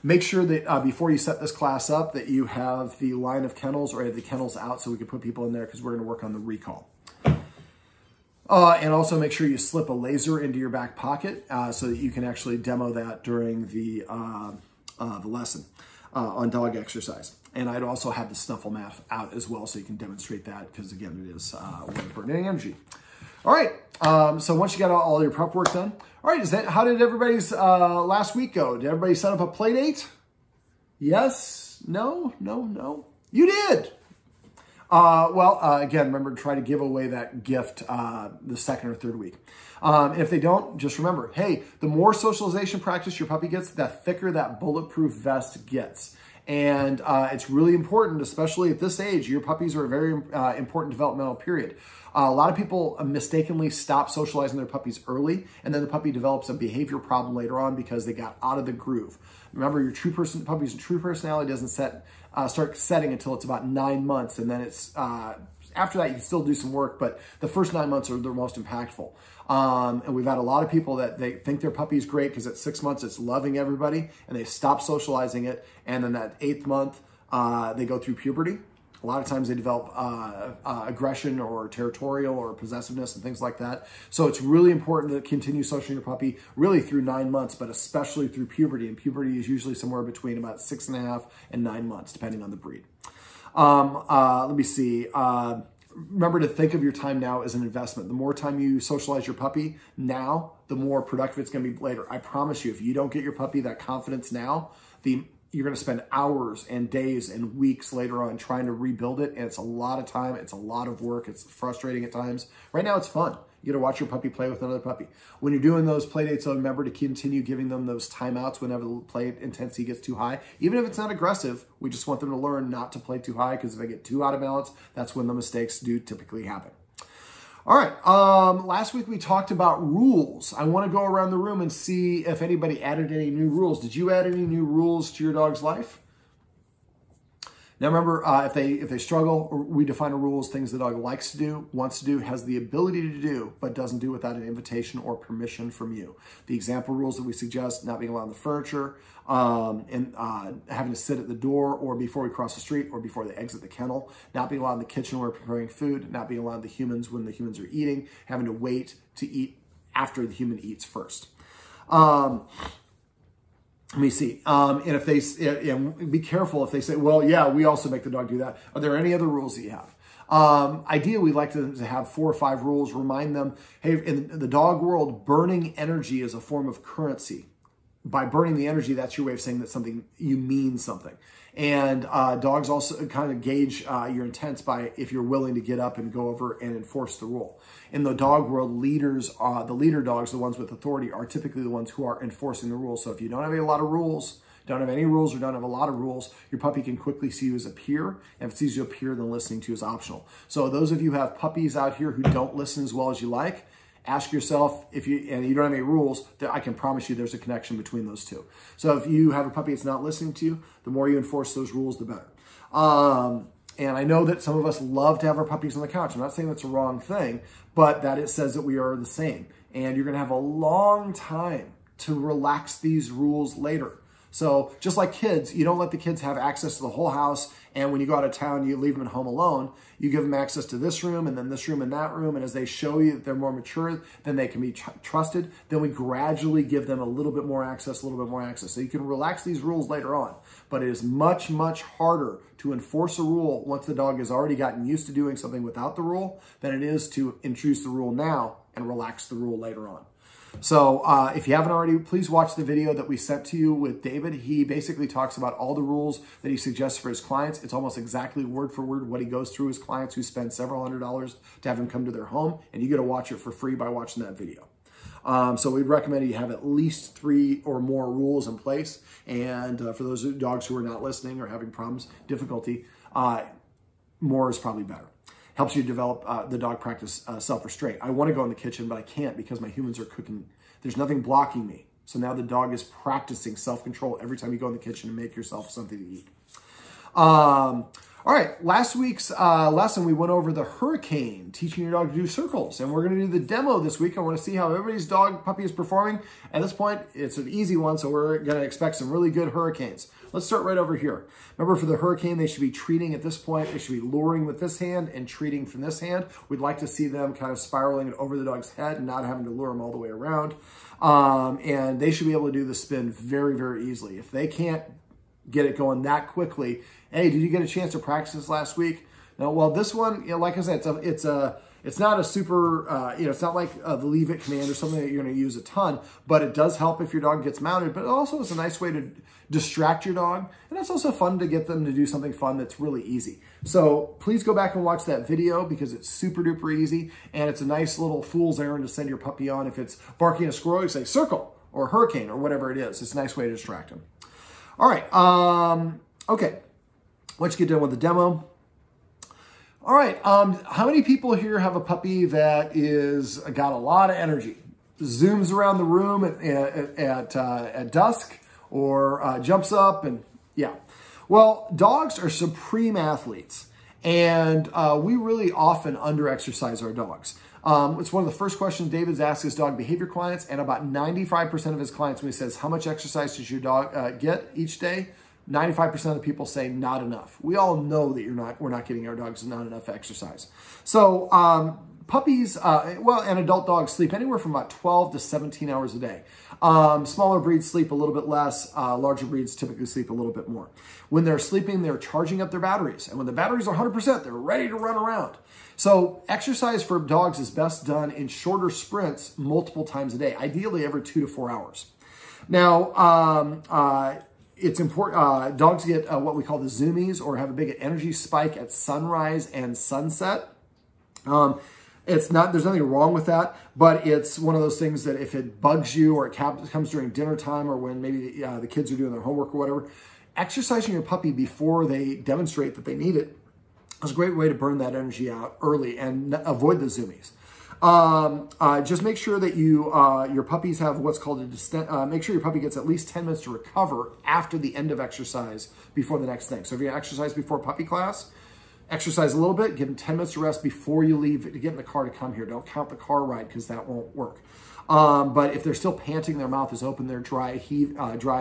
Make sure that before you set this class up that you have the line of kennels or have the kennels out so we can put people in there because we're going to work on the recall. And also make sure you slip a laser into your back pocket so that you can actually demo that during the lesson on dog exercise. And I'd also have the snuffle mat out as well so you can demonstrate that because, again, it is one burning energy. All right, so once you got all your prep work done, all right, how did everybody's last week go? Did everybody set up a play date? Yes? No? No? No? You did! Again, remember to try to give away that gift the second or third week. And if they don't, just remember, hey, the more socialization practice your puppy gets, the thicker that bulletproof vest gets. And it's really important, especially at this age. Your puppies are a very important developmental period. A lot of people mistakenly stop socializing their puppies early, and then the puppy develops a behavior problem later on because they got out of the groove. Remember, your puppy's true personality doesn't start setting until it's about 9 months, and then it's after that you can still do some work, but the first 9 months are the most impactful. And we've had a lot of people that they think their puppy's great because at 6 months it's loving everybody, and they stop socializing it, and then that 8th month they go through puberty. A lot of times they develop aggression or territorial or possessiveness and things like that. So it's really important to continue socializing your puppy really through 9 months, but especially through puberty. And puberty is usually somewhere between about 6.5 and 9 months, depending on the breed. Let me see. Remember to think of your time now as an investment. The more time you socialize your puppy now, the more productive it's going to be later. I promise you, if you don't get your puppy that confidence now, you're going to spend hours and days and weeks later on trying to rebuild it. And it's a lot of time. It's a lot of work. It's frustrating at times. Right now, it's fun. You get to watch your puppy play with another puppy. When you're doing those play dates, remember to continue giving them those timeouts whenever the play intensity gets too high. Even if it's not aggressive, we just want them to learn not to play too high because if they get too out of balance, that's when the mistakes do typically happen. All right, last week we talked about rules. I want to go around the room and see if anybody added any new rules. Did you add any new rules to your dog's life? Now remember, if they struggle, we define a rule as things the dog likes to do, wants to do, has the ability to do, but doesn't do without an invitation or permission from you. The example rules that we suggest: not being allowed on the furniture, and having to sit at the door or before we cross the street or before they exit the kennel, not being allowed in the kitchen when we're preparing food, not being allowed the humans when the humans are eating, having to wait to eat after the human eats first. Let me see. And if they, be careful if they say, well, yeah, we also make the dog do that. Are there any other rules that you have? Ideally, we'd like to have 4 or 5 rules. Remind them, hey, in the dog world, burning energy is a form of currency. By burning the energy, that's your way of saying that you mean something. And dogs also kind of gauge your intents by if you're willing to get up and go over and enforce the rule. In the dog world, leaders, the leader dogs, the ones with authority, are typically the ones who are enforcing the rules. So if you don't have a lot of rules, don't have any rules, or don't have a lot of rules, your puppy can quickly see you as a peer. And if it sees you as a peer, then listening to you is optional. So those of you who have puppies out here who don't listen as well as you like, ask yourself, and you don't have any rules, that I can promise you there's a connection between those two. So if you have a puppy that's not listening to you, the more you enforce those rules, the better. And I know that some of us love to have our puppies on the couch. I'm not saying that's a wrong thing, but that it says that we are the same. And you're going to have a long time to relax these rules later. So just like kids, you don't let the kids have access to the whole house. And when you go out of town, you leave them at home alone. You give them access to this room and then this room and that room. And as they show you that they're more mature, then they can be trusted. Then we gradually give them a little bit more access, So you can relax these rules later on. But it is much, much harder to enforce a rule once the dog has already gotten used to doing something without the rule than it is to introduce the rule now and relax the rule later on. So if you haven't already, please watch the video that we sent to you with David. He basically talks about all the rules that he suggests for his clients. It's almost exactly word for word what he goes through his clients who spend several $100s to have him come to their home. And you get to watch it for free by watching that video. So we'd recommend you have at least 3 or more rules in place. And for those dogs who are not listening or having problems, difficulty, more is probably better. Helps you develop the dog practice self-restraint. I want to go in the kitchen, but I can't because my humans are cooking. There's nothing blocking me. So now the dog is practicing self-control every time you go in the kitchen and make yourself something to eat. All right, last week's lesson, we went over the hurricane, teaching your dog to do circles. And we're going to do the demo this week. I want to see how everybody's puppy is performing. At this point, it's an easy one, so we're going to expect some really good hurricanes. Let's start right over here. Remember, for the hurricane, they should be treating at this point. They should be luring with this hand and treating from this hand. We'd like to see them kind of spiraling it over the dog's head and not having to lure them all the way around. And they should be able to do the spin very, very easily. If they can't get it going that quickly, hey, did you get a chance to practice this last week? No, well, this one, you know, like I said, it's not a super, it's not like the leave it command or something that you're going to use a ton, but it does help if your dog gets mounted. But it also is a nice way to distract your dog, and it's also fun to get them to do something fun that's really easy. So please go back and watch that video because it's super duper easy, and it's a nice little fool's errand to send your puppy on. If it's barking a squirrel, you say circle or hurricane or whatever it is. It's a nice way to distract them. All right, okay. Let's get done with the demo. All right, how many people here have a puppy that is got a lot of energy? Zooms around the room at dusk or jumps up and yeah. Well, dogs are supreme athletes, and we really often under-exercise our dogs. It's one of the first questions David's asked his dog behavior clients, and about 95% of his clients, when he says, how much exercise does your dog get each day? 95% of the people say not enough. We all know that we're not getting our dogs not enough exercise. So puppies, and adult dogs sleep anywhere from about 12 to 17 hours a day. Smaller breeds sleep a little bit less. Larger breeds typically sleep a little bit more. When they're sleeping, they're charging up their batteries. And when the batteries are 100%, they're ready to run around. So exercise for dogs is best done in shorter sprints multiple times a day, ideally every 2 to 4 hours. Now, it's important, dogs get what we call the zoomies, or have a big energy spike at sunrise and sunset. There's nothing wrong with that, but it's one of those things that if it bugs you or it comes during dinner time or when maybe the kids are doing their homework or whatever, exercising your puppy before they demonstrate that they need it is a great way to burn that energy out early and avoid the zoomies. Just make sure that your puppies have what's called make sure your puppy gets at least 10 minutes to recover after the end of exercise before the next thing. So if you exercise before puppy class, exercise a little bit, give them 10 minutes to rest before you leave to get in the car to come here. Don't count the car ride because that won't work. But if they're still panting, their mouth is open, they're dry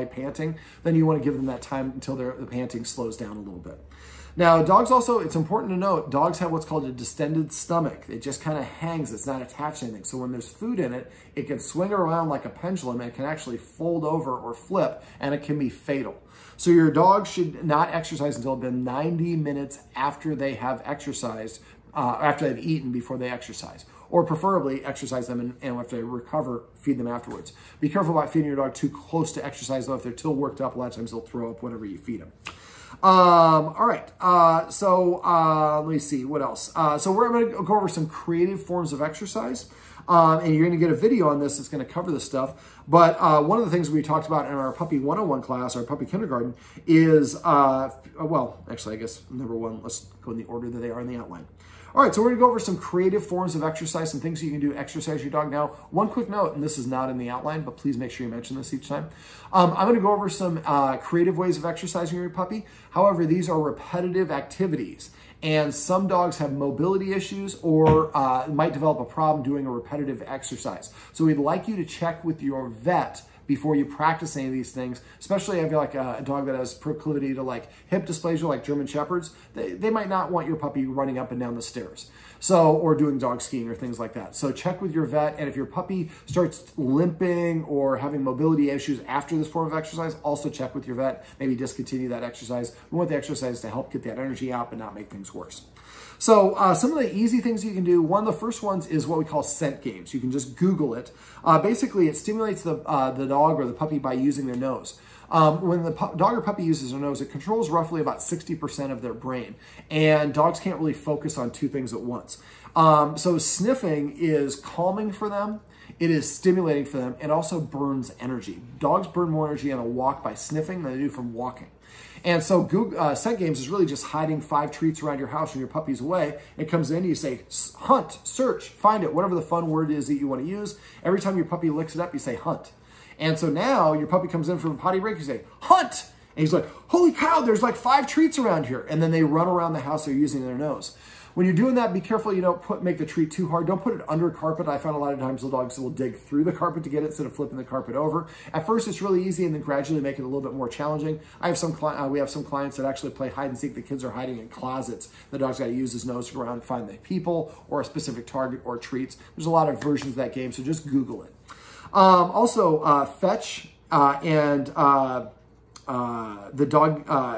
panting, then you want to give them that time until the panting slows down a little bit. Now, dogs also, it's important to note, dogs have what's called a distended stomach. It just kind of hangs. It's not attached to anything. So when there's food in it, it can swing around like a pendulum, and it can actually fold over or flip, and it can be fatal. So your dog should not exercise until it's been 90 minutes after they have exercised, after they've eaten before they exercise. Or preferably exercise them and after they recover, feed them afterwards. Be careful about feeding your dog too close to exercise, though. If they're too worked up, a lot of times they'll throw up whenever you feed them. All right. Let me see what else. So we're going to go over some creative forms of exercise. And you're going to get a video on this that's going to cover this stuff. But one of the things we talked about in our Puppy 101 class, our Puppy Kindergarten, is, well, actually, I guess number one, let's go in the order that they are in the outline. All right, so we're going to go over some creative forms of exercise, some things you can do to exercise your dog. Now, one quick note, and this is not in the outline, but please make sure you mention this each time. I'm going to go over some creative ways of exercising your puppy. However, these are repetitive activities, and some dogs have mobility issues or might develop a problem doing a repetitive exercise. So we'd like you to check with your vet before you practice any of these things, especially if you're like a dog that has proclivity to like hip dysplasia, like German Shepherds. They might not want your puppy running up and down the stairs. So, or doing dog skiing or things like that. So check with your vet, and if your puppy starts limping or having mobility issues after this form of exercise, also check with your vet, maybe discontinue that exercise. We want the exercise to help get that energy out but not make things worse. So some of the easy things you can do, one of the first ones is what we call scent games. You can just Google it. Basically, it stimulates the dog or the puppy by using their nose. When the dog or puppy uses their nose, it controls roughly about 60% of their brain. And dogs can't really focus on two things at once. So sniffing is calming for them. It is stimulating for them. It also burns energy. Dogs burn more energy on a walk by sniffing than they do from walking. And so scent games is really just hiding 5 treats around your house when your puppy's away. It comes in, you say, hunt, search, find it, whatever the fun word is that you want to use. Every time your puppy licks it up, you say hunt. And so now your puppy comes in from a potty break, you say hunt. And he's like, holy cow, there's like 5 treats around here. And then they run around the house, they're using their nose. When you're doing that, be careful you don't make the treat too hard. Don't put it under carpet. I found a lot of times the dogs will dig through the carpet to get it instead of flipping the carpet over. At first, it's really easy, and then gradually make it a little bit more challenging. We have some clients that actually play hide and seek. The kids are hiding in closets. The dog's got to use his nose to go around and find the people or a specific target or treats. There's a lot of versions of that game, so just Google it. Also, Fetch and the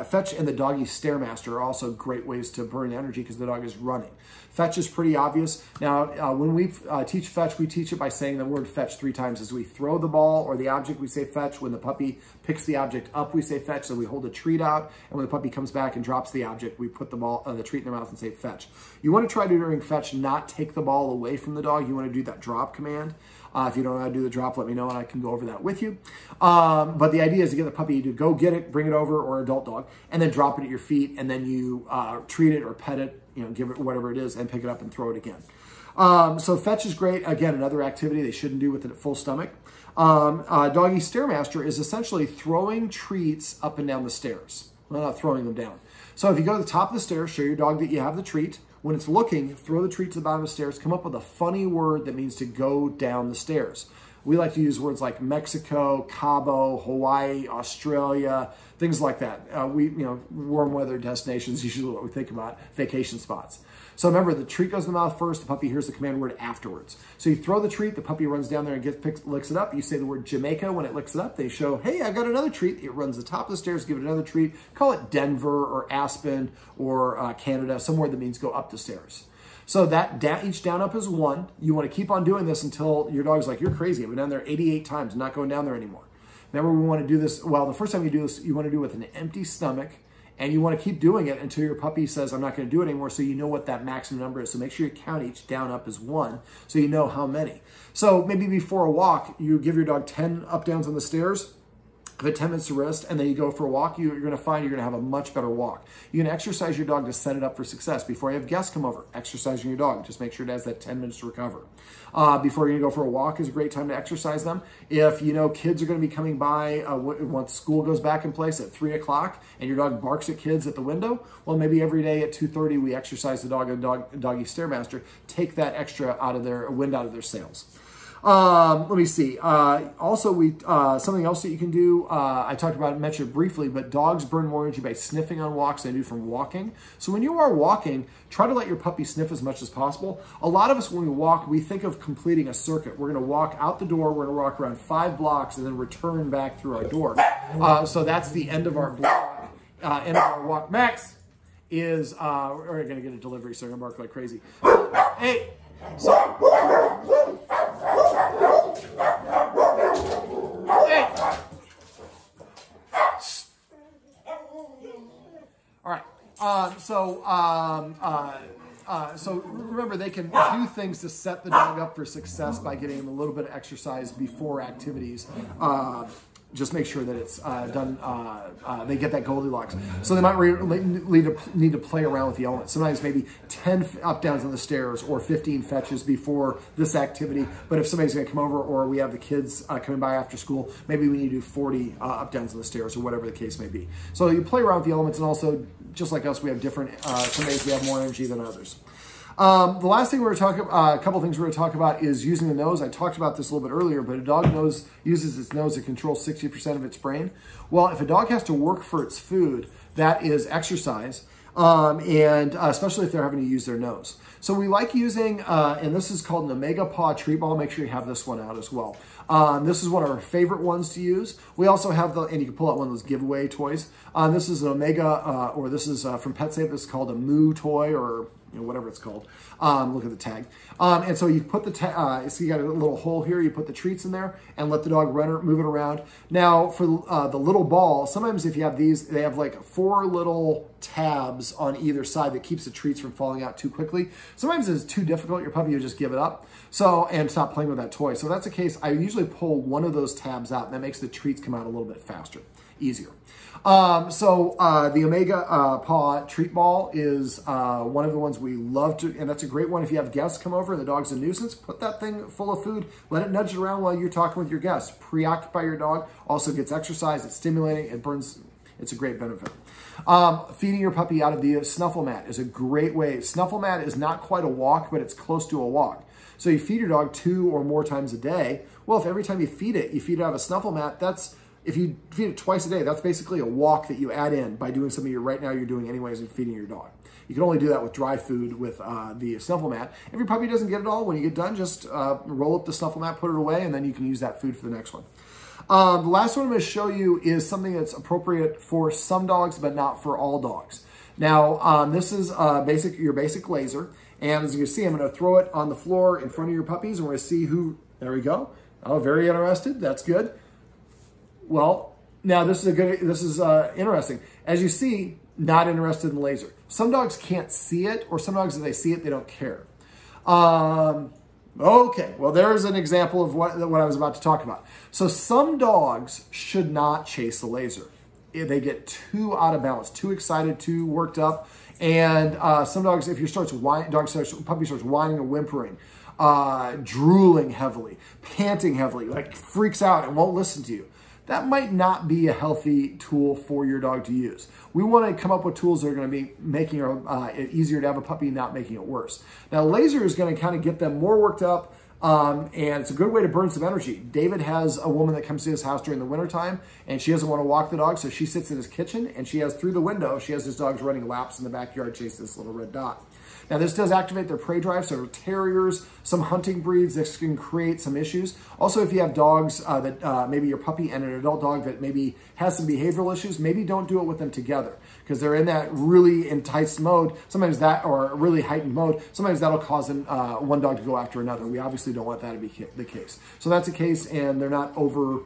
Fetch and the Doggy Stairmaster are also great ways to burn energy because the dog is running. Fetch is pretty obvious. Now, when we teach Fetch, we teach it by saying the word Fetch 3 times. As we throw the ball or the object, we say Fetch. When the puppy picks the object up, we say Fetch. So we hold a treat out, and when the puppy comes back and drops the object, we put the treat in their mouth and say Fetch. You want to try to, during Fetch, not take the ball away from the dog. You want to do that drop command. If you don't know how to do the drop, let me know and I can go over that with you. But the idea is to get the puppy to go get it, bring it over, or adult dog, and then drop it at your feet, and then you treat it or pet it, give it whatever it is, and pick it up and throw it again. So Fetch is great. Again, another activity they shouldn't do with it at full stomach. Doggy Stairmaster is essentially throwing treats up and down the stairs. Well, not throwing them down. So if you go to the top of the stairs, show your dog that you have the treat. When it's looking, throw the treat to the bottom of the stairs, come up with a funny word that means to go down the stairs. We like to use words like Mexico, Cabo, Hawaii, Australia, things like that. Warm weather destinations, usually what we think about, vacation spots. So remember, the treat goes in the mouth first, the puppy hears the command word afterwards. So you throw the treat, the puppy runs down there and licks it up. You say the word Jamaica when it licks it up. They show, hey, I got another treat. It runs the top of the stairs, give it another treat. Call it Denver or Aspen or Canada, somewhere that means go up the stairs. So that each down up is 1. You want to keep on doing this until your dog's like, you're crazy. I've been down there 88 times, I'm not going down there anymore. Remember, we want to do this, well, the first time you do this, you want to do it with an empty stomach, and you want to keep doing it until your puppy says, I'm not going to do it anymore, so you know what that maximum number is. So make sure you count each down up as 1, so you know how many. So maybe before a walk, you give your dog 10 up downs on the stairs, give it 10 minutes to rest, and then you go for a walk. You're going to find you're going to have a much better walk. You can exercise your dog to set it up for success. Before you have guests come over, exercising your dog. Just make sure it has that 10 minutes to recover. Before you're going to go for a walk is a great time to exercise them. If you know kids are going to be coming by once school goes back in place at 3 o'clock and your dog barks at kids at the window, well, maybe every day at 2:30 we exercise the dog and Doggy Stairmaster. Take that extra wind out of their sails. Let me see. Also, something else that you can do, I mentioned it briefly, but dogs burn more energy by sniffing on walks than they do from walking. So when you are walking, try to let your puppy sniff as much as possible. A lot of us, when we walk, we think of completing a circuit. We're going to walk out the door, we're going to walk around 5 blocks, and then return back through our door. So that's the end of our block. End of our walk. Max is, we're going to get a delivery, so I'm going to bark like crazy. Hey! So, hey. All right. So remember, they can do things to set the dog up for success by getting them a little bit of exercise before activities. Just make sure that it's done, they get that Goldilocks. So they might need to play around with the elements. Sometimes maybe 10 up downs on the stairs or 15 fetches before this activity. But if somebody's gonna come over or we have the kids coming by after school, maybe we need to do 40 up downs on the stairs or whatever the case may be. So you play around with the elements, and also, just like us, we have different, some days we have more energy than others. The last thing we're going to talk about, a couple things we're going to talk about is using the nose. I talked about this a little bit earlier, but a dog uses its nose to control 60% of its brain. Well, if a dog has to work for its food, that is exercise, and especially if they're having to use their nose. So we like using, and this is called an Omega Paw treat ball. Make sure you have this one out as well. This is one of our favorite ones to use. We also have and you can pull out one of those giveaway toys. This is an Omega, or this is from PetSafe. This is called a Moo toy, or whatever it's called. Look at the tag. And so you put the so you got a little hole here. You put the treats in there and let the dog move it around. Now for the little ball, sometimes if you have these, they have like 4 little tabs on either side that keeps the treats from falling out too quickly. Sometimes it's too difficult. Your puppy will just give it up. And stop playing with that toy. So if that's the case, I usually pull one of those tabs out, and that makes the treats come out a little bit faster, easier. The Omega Paw treat ball is one of the ones we love to, and that's a great one if you have guests come over and the dog's a nuisance. Put that thing full of food, let it nudge it around while you're talking with your guests. Preoccupy your dog, also gets exercise, it's stimulating, it burns It's a great benefit. Feeding your puppy out of the snuffle mat is a great way. Snuffle mat is not quite a walk, but it's close to a walk. So you feed your dog 2 or more times a day. Well, if every time you feed it out of a snuffle mat, if you feed it twice a day, that's basically a walk that you add in by doing something right now you're doing anyways and feeding your dog. You can only do that with dry food with the snuffle mat. If your puppy doesn't get it all, when you get done, just roll up the snuffle mat, put it away, and then you can use that food for the next one. The last one I'm going to show you is something that's appropriate for some dogs, but not for all dogs. Now, this is your basic laser. And as you can see, I'm going to throw it on the floor in front of your puppies, and we're going to see who, there we go. Oh, very interested. That's good. Well, now this is interesting. As you see, not interested in the laser. Some dogs can't see it, or some dogs, if they see it, they don't care. Okay, well, there's an example of what I was about to talk about. So some dogs should not chase the laser. They get too out of balance, too excited, too worked up. And some dogs, if puppy starts whining or whimpering, drooling heavily, panting heavily, like freaks out and won't listen to you, that might not be a healthy tool for your dog to use. We want to come up with tools that are going to be making it easier to have a puppy, not making it worse. Now, laser is going to kind of get them more worked up, and it's a good way to burn some energy. David has a woman that comes to his house during the wintertime, and she doesn't want to walk the dog, so she sits in his kitchen, and through the window, she has his dogs running laps in the backyard chasing this little red dot. Now, this does activate their prey drive, so terriers, some hunting breeds, this can create some issues. Also, if you have dogs that maybe your puppy and an adult dog that maybe has some behavioral issues, maybe don't do it with them together because they're in that really enticed mode, or really heightened mode. Sometimes that'll cause one dog to go after another. We obviously don't want that to be the case. So that's a case, and they're not overly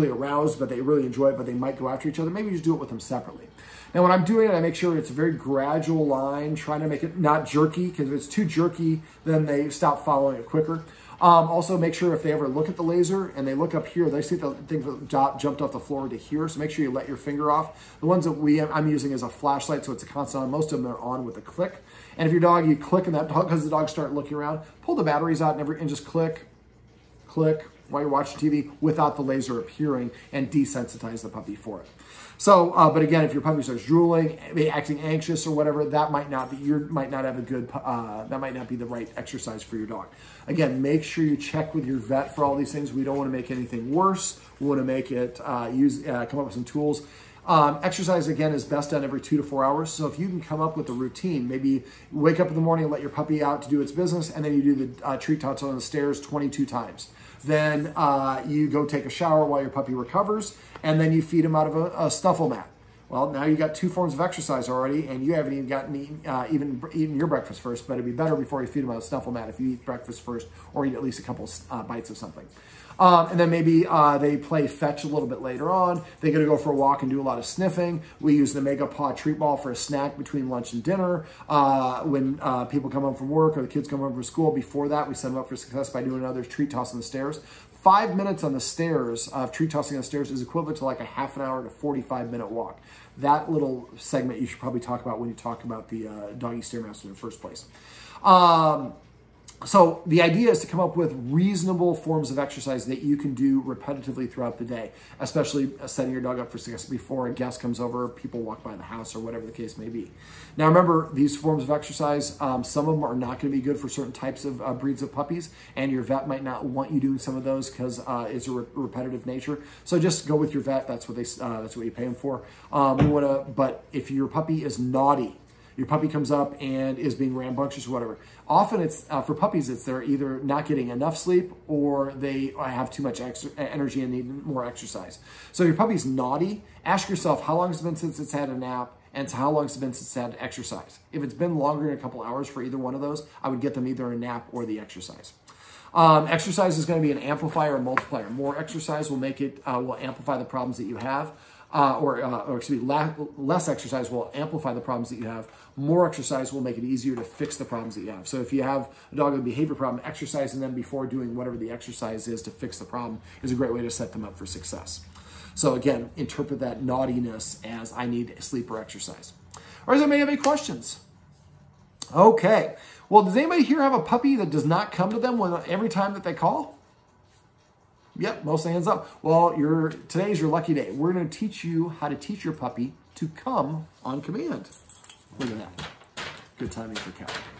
aroused, but they really enjoy it, but they might go after each other. Maybe just do it with them separately. Now, when I'm doing it, I make sure it's a very gradual line, trying to make it not jerky, because if it's too jerky, then they stop following it quicker. Also, make sure if they ever look at the laser and they look up here, they see the thing that jumped off the floor to here, so make sure you let your finger off. The ones that I'm using is a flashlight, so it's a constant on. Most of them are on with a click. And if your dog, you click and that dog, because the dogs start looking around, pull the batteries out and just click, click, while you're watching TV without the laser appearing and desensitize the puppy for it. So, but again, if your puppy starts drooling, acting anxious or whatever, that might not be that might not be the right exercise for your dog. Again, make sure you check with your vet for all these things. We don't want to make anything worse. We want to make it come up with some tools. Exercise, again, is best done every 2 to 4 hours. So if you can come up with a routine, maybe wake up in the morning and let your puppy out to do its business, and then you do the treat tots on the stairs 22 times. Then you go take a shower while your puppy recovers, and then you feed him out of a snuffle mat. Well, now you got 2 forms of exercise already, and you haven't even eaten your breakfast first, but it'd be better before you feed him out of a snuffle mat if you eat breakfast first or eat at least a couple bites of something. And then maybe they play fetch a little bit later on. They're going to go for a walk and do a lot of sniffing. We use the Mega Paw treat ball for a snack between lunch and dinner. When people come home from work or the kids come home from school, before that, we set them up for success by doing another treat toss on the stairs. 5 minutes on the stairs of treat tossing on the stairs is equivalent to like a half an hour to 45-minute walk. That little segment you should probably talk about when you talk about the Doggy Stairmaster in the first place. So the idea is to come up with reasonable forms of exercise that you can do repetitively throughout the day, especially setting your dog up for success before a guest comes over, people walk by the house, or whatever the case may be. Now remember, these forms of exercise, some of them are not going to be good for certain types of breeds of puppies, and your vet might not want you doing some of those because it's a repetitive nature. So just go with your vet. That's what you pay them for. But if your puppy is naughty, your puppy comes up and is being rambunctious or whatever. Often it's, for puppies, they're either not getting enough sleep or they have too much energy and need more exercise. So if your puppy's naughty, ask yourself how long has it been since it's had a nap and how long has it been since it's had exercise. If it's been longer than a couple hours for either one of those, I would get them either a nap or the exercise. Exercise is going to be an amplifier or multiplier. More exercise will will amplify the problems that you have. Less exercise will amplify the problems that you have. More exercise will make it easier to fix the problems that you have. So if you have a dog with a behavior problem, exercising them before doing whatever the exercise is to fix the problem is a great way to set them up for success. So again, interpret that naughtiness as I need sleep or exercise. Or does anybody have any questions? Okay. Well, does anybody here have a puppy that does not come to them every time that they call? Yep, mostly hands up. Well, today's your lucky day. We're going to teach you how to teach your puppy to come on command. Look at that. Good timing for Callie.